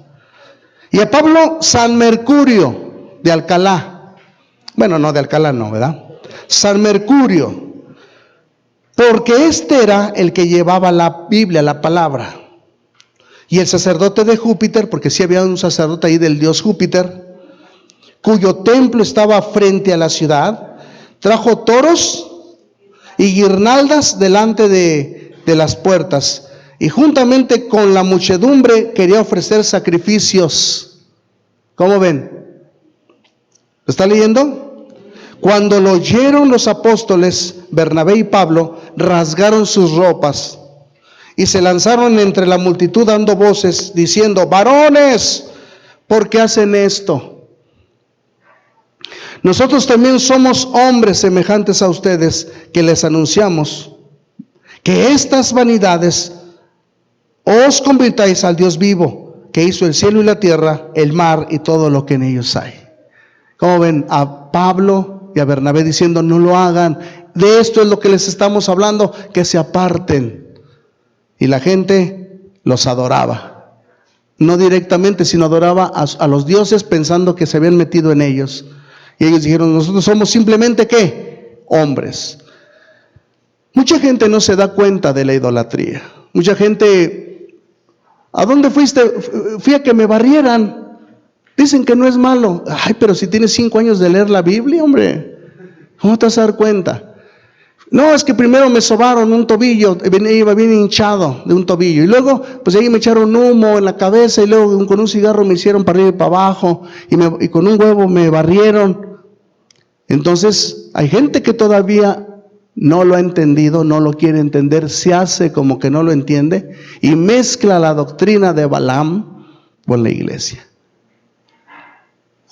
Y a Pablo San Mercurio de Alcalá. Bueno, no, de Alcalá no, ¿verdad? San Mercurio. Porque este era el que llevaba la Biblia, la palabra. Y el sacerdote de Júpiter, porque sí había un sacerdote ahí del dios Júpiter, cuyo templo estaba frente a la ciudad, trajo toros y guirnaldas delante de las puertas, y juntamente con la muchedumbre quería ofrecer sacrificios. ¿Cómo ven? ¿Lo está leyendo? Cuando lo oyeron los apóstoles, Bernabé y Pablo rasgaron sus ropas y se lanzaron entre la multitud dando voces, diciendo: varones, ¿por qué hacen esto? Nosotros también somos hombres semejantes a ustedes, que les anunciamos que estas vanidades os convirtáis al Dios vivo, que hizo el cielo y la tierra, el mar y todo lo que en ellos hay. ¿Cómo ven? A Pablo y a Bernabé diciendo: no lo hagan, de esto es lo que les estamos hablando, que se aparten. Y la gente los adoraba, no directamente, sino adoraba a los dioses pensando que se habían metido en ellos. Y ellos dijeron: nosotros somos simplemente ¿qué? Hombres. Mucha gente no se da cuenta de la idolatría. Mucha gente: ¿a dónde fuiste? Fui a que me barrieran. Dicen que no es malo. Ay, pero si tienes 5 años de leer la Biblia, hombre, ¿cómo te vas a dar cuenta? No, es que primero me sobaron un tobillo, iba bien hinchado de un tobillo, y luego pues ahí me echaron humo en la cabeza, y luego con un cigarro me hicieron para arriba y para abajo, y con un huevo me barrieron. Entonces hay gente que todavía no lo ha entendido, no lo quiere entender, se hace como que no lo entiende y mezcla la doctrina de Balaam con la iglesia.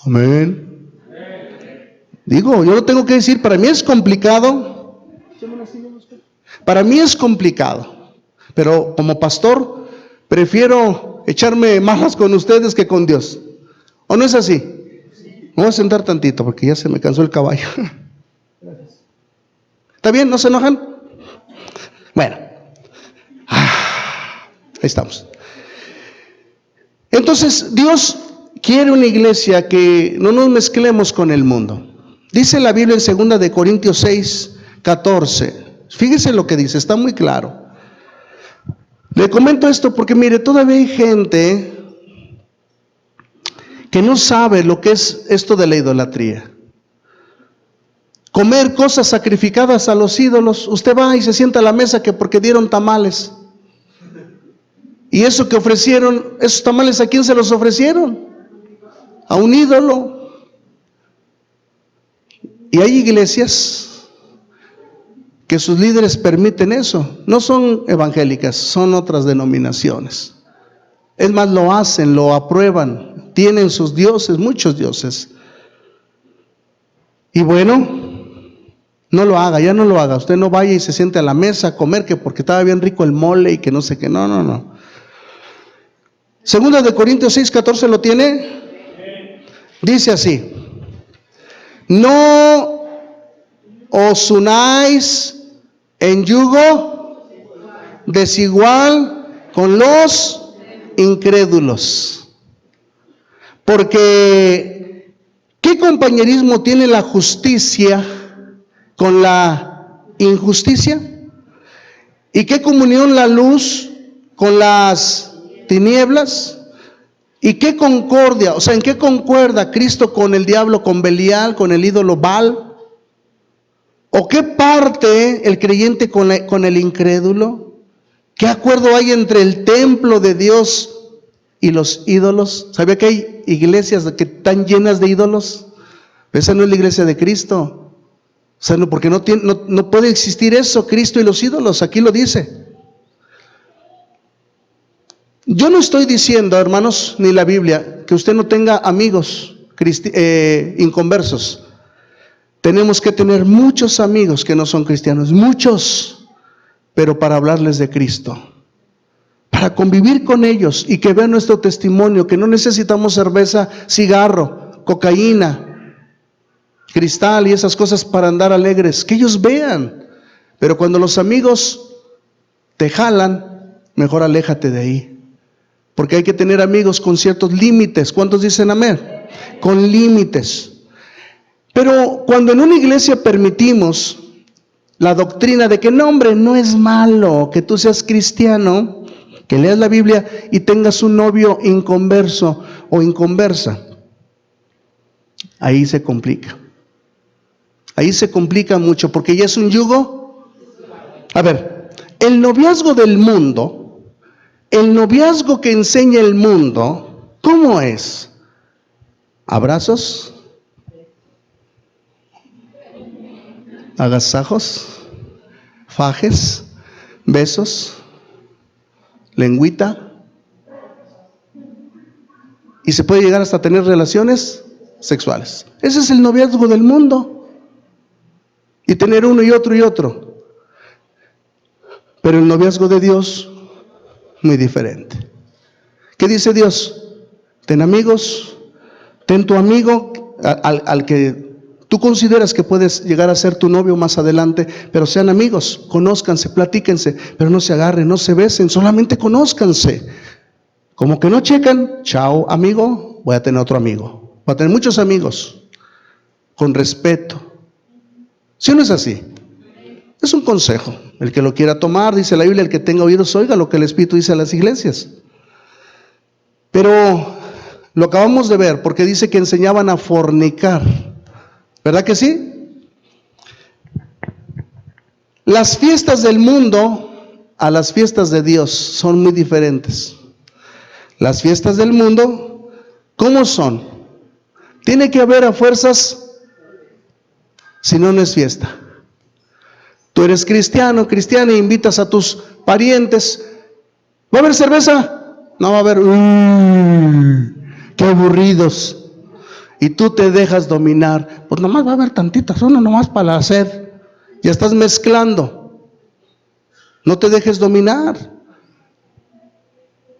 Amén. Digo, yo lo tengo que decir, para mí es complicado. Para mí es complicado, pero como pastor prefiero echarme malas con ustedes que con Dios. ¿O no es así? Me voy a sentar tantito porque ya se me cansó el caballo. ¿Está bien? ¿No se enojan? Bueno, ahí estamos. Entonces, Dios quiere una iglesia que no nos mezclemos con el mundo. Dice la Biblia en 2 de Corintios 6, 14. Fíjese lo que dice, está muy claro. Le comento esto porque mire, todavía hay gente que no sabe lo que es esto de la idolatría. Comer cosas sacrificadas a los ídolos. Usted va y se sienta a la mesa que porque dieron tamales. Y eso que ofrecieron, esos tamales, ¿a quién se los ofrecieron? A un ídolo. Y hay iglesias que sus líderes permiten eso. No son evangélicas, son otras denominaciones. Es más, lo hacen, lo aprueban, tienen sus dioses, muchos dioses. Y bueno, no lo haga, ya no lo haga. Usted no vaya y se siente a la mesa a comer que porque estaba bien rico el mole y que no sé qué. No. 2 de Corintios 6, 14, ¿lo tiene? Dice así: no os unáis en yugo desigual con los incrédulos. Porque ¿qué compañerismo tiene la justicia con la injusticia? ¿Y qué comunión la luz con las tinieblas? ¿Y qué concordia? O sea, ¿en qué concuerda Cristo con el diablo, con Belial, con el ídolo Baal? ¿O qué parte el creyente con el incrédulo? ¿Qué acuerdo hay entre el templo de Dios y los ídolos? ¿Sabía que hay iglesias que están llenas de ídolos? Esa no es la iglesia de Cristo. O sea, no, porque no puede existir eso, Cristo y los ídolos. Aquí lo dice. Yo no estoy diciendo, hermanos, ni la Biblia, que usted no tenga amigos inconversos. Tenemos que tener muchos amigos que no son cristianos, muchos, pero para hablarles de Cristo, para convivir con ellos y que vean nuestro testimonio, que no necesitamos cerveza, cigarro, cocaína, cristal y esas cosas para andar alegres, que ellos vean. Pero cuando los amigos te jalan, mejor aléjate de ahí, porque hay que tener amigos con ciertos límites. ¿Cuántos dicen amén? Con límites. Pero cuando en una iglesia permitimos la doctrina de que no, hombre, no es malo que tú seas cristiano, que leas la Biblia y tengas un novio inconverso o inconversa, ahí se complica. Ahí se complica mucho, porque ya es un yugo. A ver, el noviazgo del mundo, el noviazgo que enseña el mundo, ¿cómo es? ¿Abrazos? ¿Agasajos? ¿Fajes? ¿Besos? ¿Lengüita? Y se puede llegar hasta tener relaciones sexuales. Ese es el noviazgo del mundo. Y tener uno y otro y otro. Pero el noviazgo de Dios, muy diferente. ¿Qué dice Dios? Ten amigos, ten tu amigo al que tú consideras que puedes llegar a ser tu novio más adelante, pero sean amigos, conózcanse, platíquense, pero no se agarren, no se besen, solamente conózcanse. Como que no checan, chao amigo, voy a tener otro amigo, voy a tener muchos amigos, con respeto. ¿Sí o no es así? Es un consejo, el que lo quiera tomar, dice la Biblia, el que tenga oídos oiga lo que el Espíritu dice a las iglesias. Pero lo acabamos de ver, porque dice que enseñaban a fornicar, ¿verdad que sí? Las fiestas del mundo a las fiestas de Dios son muy diferentes. Las fiestas del mundo, ¿cómo son? Tiene que haber a fuerzas, si no, no es fiesta. Tú eres cristiano, cristiana, e invitas a tus parientes. ¿Va a haber cerveza? No va a haber. ¡Qué aburridos! Y tú te dejas dominar. Pues nomás va a haber tantitas, uno nomás para la sed. Ya estás mezclando. No te dejes dominar.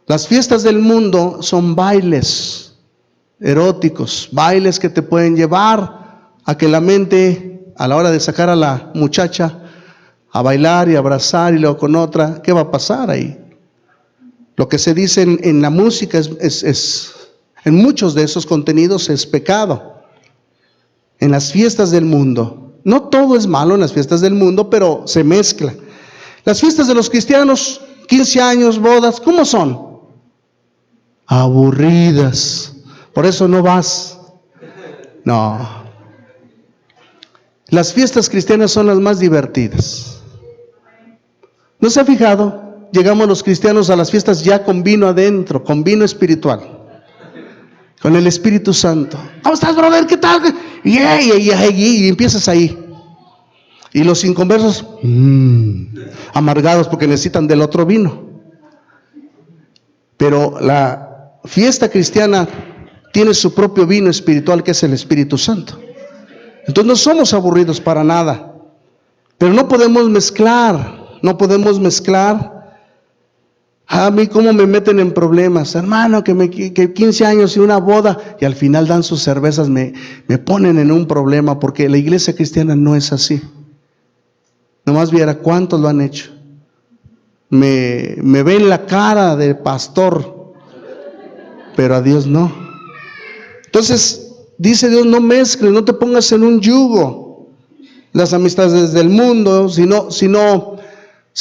Las fiestas del mundo son bailes eróticos, bailes que te pueden llevar a que la mente, a la hora de sacar a la muchacha a bailar y abrazar y luego con otra, ¿qué va a pasar ahí? Lo que se dice en la música en muchos de esos contenidos es pecado. En las fiestas del mundo, no todo es malo en las fiestas del mundo, pero se mezcla. Las fiestas de los cristianos, 15 años, bodas, ¿cómo son? Aburridas. Por eso no vas. No. Las fiestas cristianas son las más divertidas. ¿No se ha fijado? Llegamos los cristianos a las fiestas ya con vino adentro, con vino espiritual, con el Espíritu Santo. ¿Cómo estás, brother? ¿Qué tal? Y empiezas ahí. Y los inconversos, amargados porque necesitan del otro vino. Pero la fiesta cristiana tiene su propio vino espiritual, que es el Espíritu Santo. Entonces no somos aburridos para nada. Pero no podemos mezclar. A mí cómo me meten en problemas, hermano, que 15 años y una boda, y al final dan sus cervezas, me ponen en un problema, porque la iglesia cristiana no es así. Nomás viera cuántos lo han hecho. Me ven la cara de pastor, pero a Dios no. Entonces, dice Dios, no mezcles, no te pongas en un yugo. Las amistades del mundo, si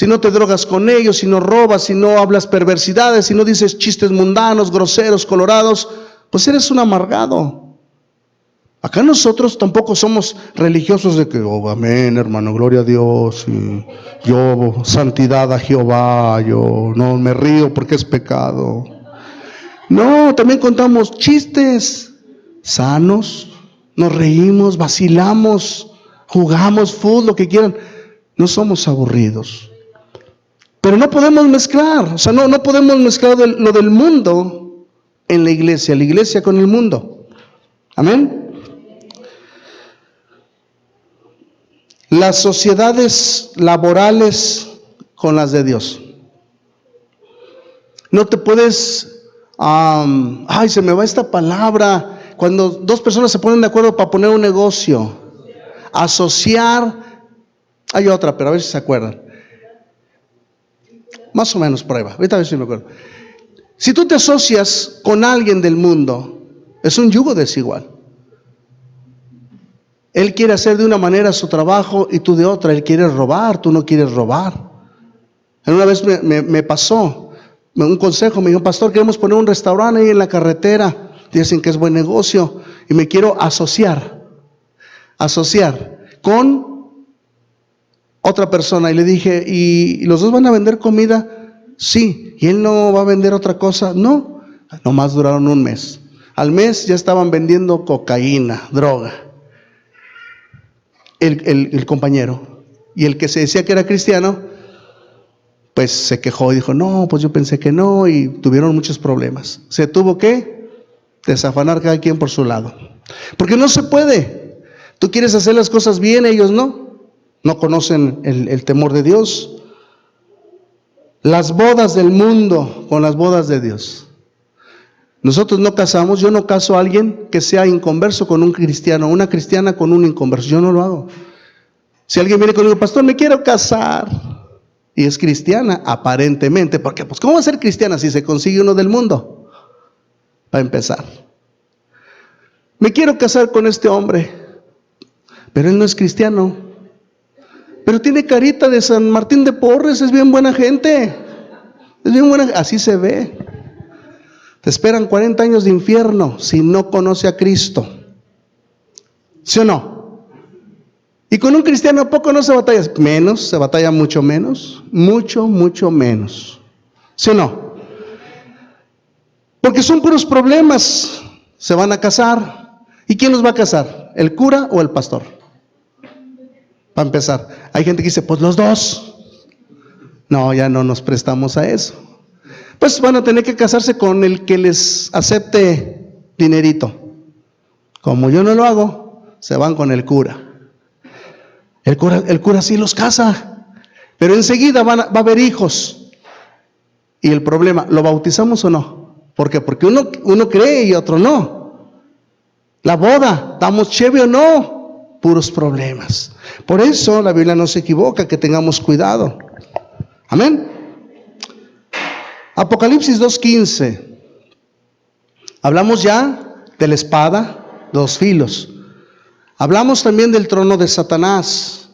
no te drogas con ellos, si no robas, si no hablas perversidades, si no dices chistes mundanos, groseros, colorados, pues eres un amargado. Acá nosotros tampoco somos religiosos de que, oh, amén, hermano, gloria a Dios, y yo, santidad a Jehová, yo no me río porque es pecado. No, también contamos chistes sanos, nos reímos, vacilamos, jugamos fútbol, lo que quieran. No somos aburridos. Pero no podemos mezclar, o sea, no podemos mezclar lo del mundo en la iglesia con el mundo. Amén. Las sociedades laborales con las de Dios. No te puedes, se me va esta palabra, cuando dos personas se ponen de acuerdo para poner un negocio, asociar, hay otra, pero a ver si se acuerdan. Más o menos prueba, ahorita a ver si me acuerdo. Si tú te asocias con alguien del mundo, es un yugo desigual. Él quiere hacer de una manera su trabajo y tú de otra. Él quiere robar, tú no quieres robar. Una vez me pasó un consejo, me dijo: pastor, queremos poner un restaurante ahí en la carretera, dicen que es buen negocio, y me quiero asociar con otra persona. Y le dije: ¿y los dos van a vender comida? Sí. ¿Y él no va a vender otra cosa? No. Nomás duraron un mes. Al mes ya estaban vendiendo cocaína, droga, el compañero. Y el que se decía que era cristiano, pues se quejó y dijo: no, pues yo pensé que no, y tuvieron muchos problemas. Se tuvo que desafanar cada quien por su lado, porque no se puede. Tú quieres hacer las cosas bien, ellos no conocen el temor de Dios. Las bodas del mundo con las bodas de Dios. Nosotros no casamos, yo no caso a alguien que sea inconverso con un cristiano, una cristiana con un inconverso, yo no lo hago. Si alguien viene conmigo: pastor, me quiero casar, y es cristiana, aparentemente, porque pues ¿cómo va a ser cristiana si se consigue uno del mundo? Para empezar, me quiero casar con este hombre, pero él no es cristiano, pero tiene carita de San Martín de Porres, es bien buena gente, es bien buena, así se ve. Te esperan 40 años de infierno si no conoce a Cristo, ¿sí o no? Y con un cristiano, ¿a poco no se batalla? Menos, se batalla mucho menos, mucho menos. ¿Sí o no? Porque son puros problemas. Se van a casar. ¿Y quién los va a casar? ¿El cura o el pastor? Para empezar. Hay gente que dice: pues los dos. No, ya no nos prestamos a eso. Pues van a tener que casarse con el que les acepte dinerito. Como yo no lo hago, se van con el cura. El cura sí los casa, pero enseguida va a haber hijos. Y el problema, ¿lo bautizamos o no? ¿Por qué? Porque uno cree y otro no. La boda, ¿damos cheve o no? Puros problemas. Por eso la Biblia no se equivoca, que tengamos cuidado. Amén. Apocalipsis 2:15. Hablamos ya de la espada, dos filos. Hablamos también del trono de Satanás,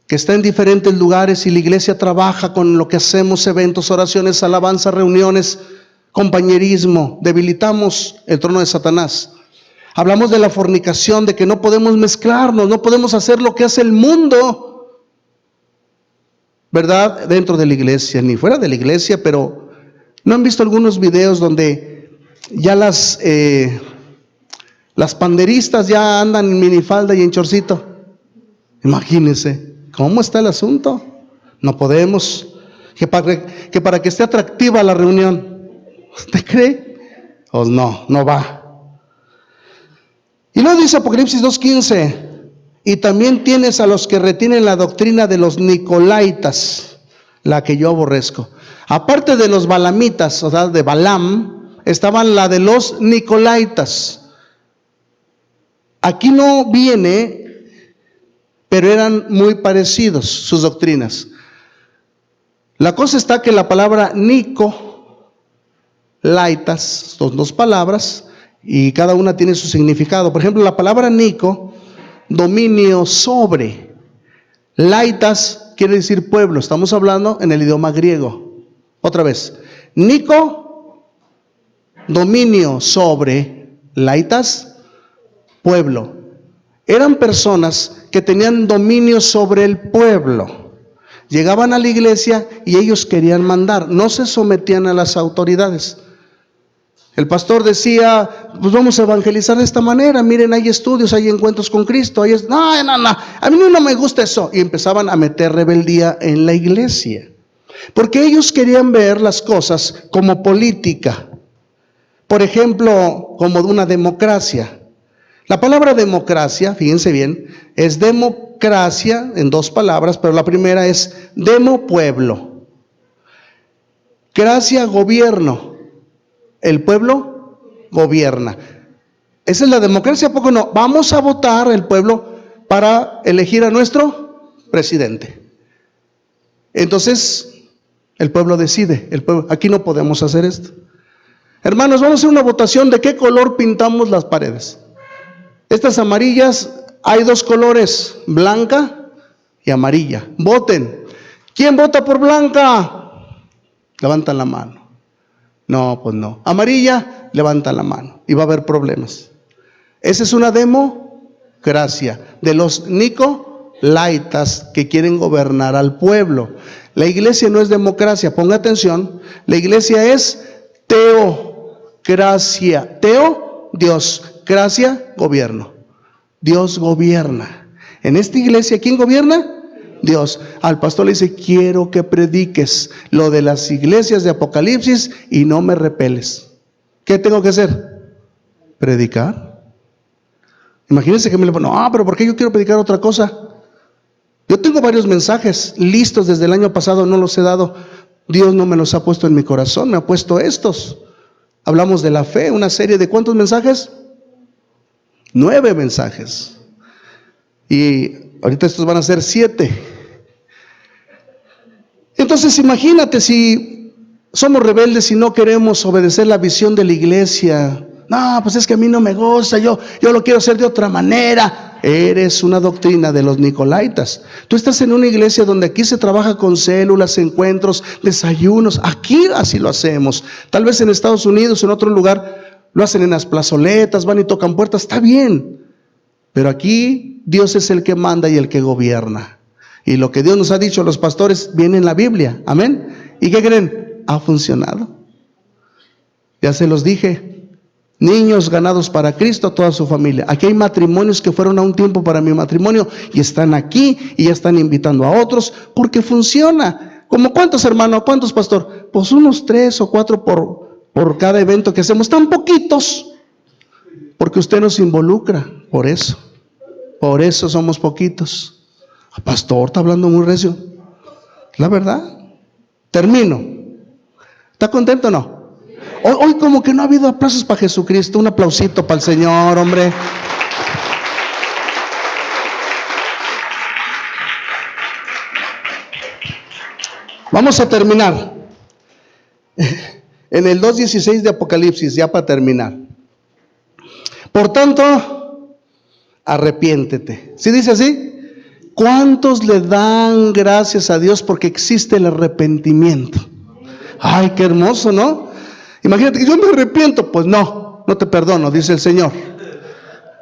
que está en diferentes lugares, y la iglesia trabaja con lo que hacemos: eventos, oraciones, alabanza, reuniones, compañerismo. Debilitamos el trono de Satanás. Hablamos de la fornicación, de que no podemos mezclarnos, no podemos hacer lo que hace el mundo, ¿verdad? Dentro de la iglesia, ni fuera de la iglesia. Pero ¿no han visto algunos videos donde ya las panderistas ya andan en minifalda y en chorcito? Imagínense cómo está el asunto. No podemos, que para que esté atractiva la reunión. ¿Usted cree? Pues no va. Y luego dice Apocalipsis 2:15: y también tienes a los que retienen la doctrina de los nicolaitas, la que yo aborrezco. Aparte de los balamitas, o sea, de Balaam, estaban la de los nicolaitas. Aquí no viene, pero eran muy parecidos sus doctrinas. La cosa está que la palabra nicolaitas, son dos palabras, y cada una tiene su significado. Por ejemplo, la palabra nico, dominio sobre. Laitas quiere decir pueblo. Estamos hablando en el idioma griego. Otra vez, nico, dominio sobre. Laitas, pueblo. Eran personas que tenían dominio sobre el pueblo. Llegaban a la iglesia y ellos querían mandar, no se sometían a las autoridades. El pastor decía: pues vamos a evangelizar de esta manera, miren, hay estudios, hay encuentros con Cristo, no, a mí no me gusta eso. Y empezaban a meter rebeldía en la iglesia, porque ellos querían ver las cosas como política. Por ejemplo, como de una democracia. La palabra democracia, fíjense bien, es democracia en dos palabras, pero la primera es demo, pueblo. Gracia, gobierno. El pueblo gobierna. Esa es la democracia, ¿a poco no? Vamos a votar el pueblo para elegir a nuestro presidente. Entonces, el pueblo decide. Aquí no podemos hacer esto. Hermanos, vamos a hacer una votación de qué color pintamos las paredes. Estas amarillas, hay dos colores, blanca y amarilla. Voten. ¿Quién vota por blanca? Levantan la mano. No, pues no. Amarilla, levantan la mano. Y va a haber problemas. Esa es una democracia de los nicolaitas que quieren gobernar al pueblo. La iglesia no es democracia, ponga atención. La iglesia es teocracia. Teo, Dios. Gracia, gobierno. Dios gobierna. En esta iglesia, ¿quién gobierna? Dios. Al pastor le dice, quiero que prediques lo de las iglesias de Apocalipsis y no me repeles. ¿Qué tengo que hacer? Predicar. Imagínense que me le ponen, no, pero ¿por qué yo quiero predicar otra cosa? Yo tengo varios mensajes listos desde el año pasado, no los he dado. Dios no me los ha puesto en mi corazón, me ha puesto estos. Hablamos de la fe, una serie de ¿cuántos mensajes? 9 mensajes. Y ahorita estos van a ser 7. Entonces imagínate si somos rebeldes y no queremos obedecer la visión de la iglesia. No, pues es que a mí no me gusta, yo lo quiero hacer de otra manera. Eres una doctrina de los nicolaitas. Tú estás en una iglesia donde aquí se trabaja con células, encuentros, desayunos. Aquí así lo hacemos. Tal vez en Estados Unidos, en otro lugar, lo hacen en las plazoletas, van y tocan puertas. Está bien. Pero aquí Dios es el que manda y el que gobierna. Y lo que Dios nos ha dicho a los pastores viene en la Biblia. Amén. ¿Y qué creen? Ha funcionado. Ya se los dije. Niños ganados para Cristo, toda su familia. Aquí hay matrimonios que fueron a un tiempo para mi matrimonio y están aquí y ya están invitando a otros porque funciona. ¿Como cuántos, hermano? ¿Cuántos, pastor? Pues unos 3 o 4 por cada evento que hacemos. Tan poquitos. Porque usted nos involucra. Por eso somos poquitos. Pastor, está hablando muy recio. La verdad. Termino. ¿Está contento o no? Hoy como que no ha habido aplausos para Jesucristo. Un aplausito para el Señor, hombre. Vamos a terminar. En el 2:16 de Apocalipsis, ya para terminar. Por tanto, arrepiéntete. ¿Sí dice así? ¿Cuántos le dan gracias a Dios porque existe el arrepentimiento? Ay, qué hermoso, ¿no? Imagínate que yo me arrepiento. Pues no te perdono, dice el Señor.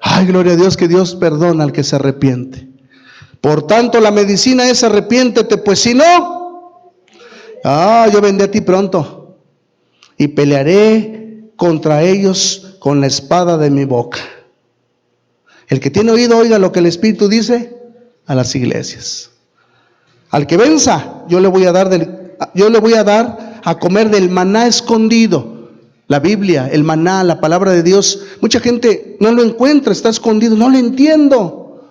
Ay, gloria a Dios, que Dios perdona al que se arrepiente. Por tanto, la medicina es arrepiéntete, pues si no, yo vendré a ti pronto y pelearé contra ellos con la espada de mi boca. El que tiene oído, oiga lo que el Espíritu dice a las iglesias. Al que venza, yo le voy a dar a comer del maná escondido. La Biblia, el maná, la palabra de Dios. Mucha gente no lo encuentra, está escondido, no lo entiendo.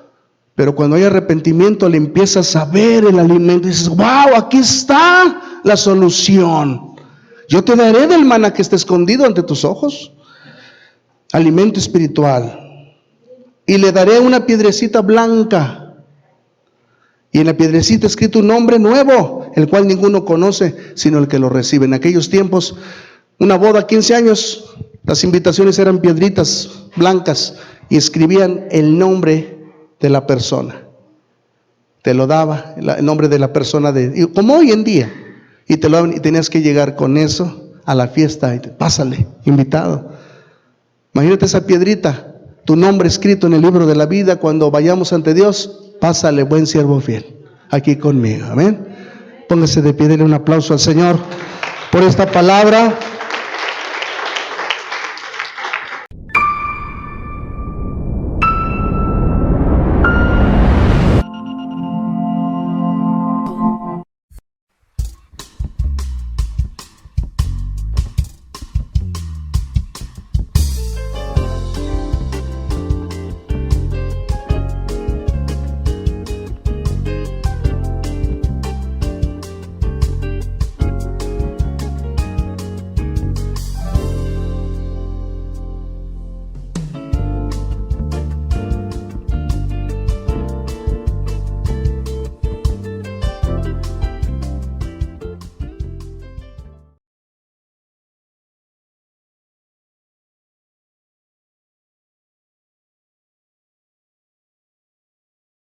Pero cuando hay arrepentimiento le empiezas a ver el alimento y dices, wow, aquí está la solución. Yo te daré del maná que está escondido ante tus ojos. Alimento espiritual. Y le daré una piedrecita blanca. Y en la piedrecita escrito un nombre nuevo, el cual ninguno conoce, sino el que lo recibe. En aquellos tiempos, una boda, 15 años, las invitaciones eran piedritas blancas y escribían el nombre de la persona. Te lo daba, el nombre de la persona, como hoy en día. Y te lo daban y tenías que llegar con eso a la fiesta. Y pásale, invitado. Imagínate esa piedrita, tu nombre escrito en el libro de la vida. Cuando vayamos ante Dios, pásale, buen siervo fiel, aquí conmigo. Amén. Póngase de pie, denle un aplauso al Señor por esta palabra.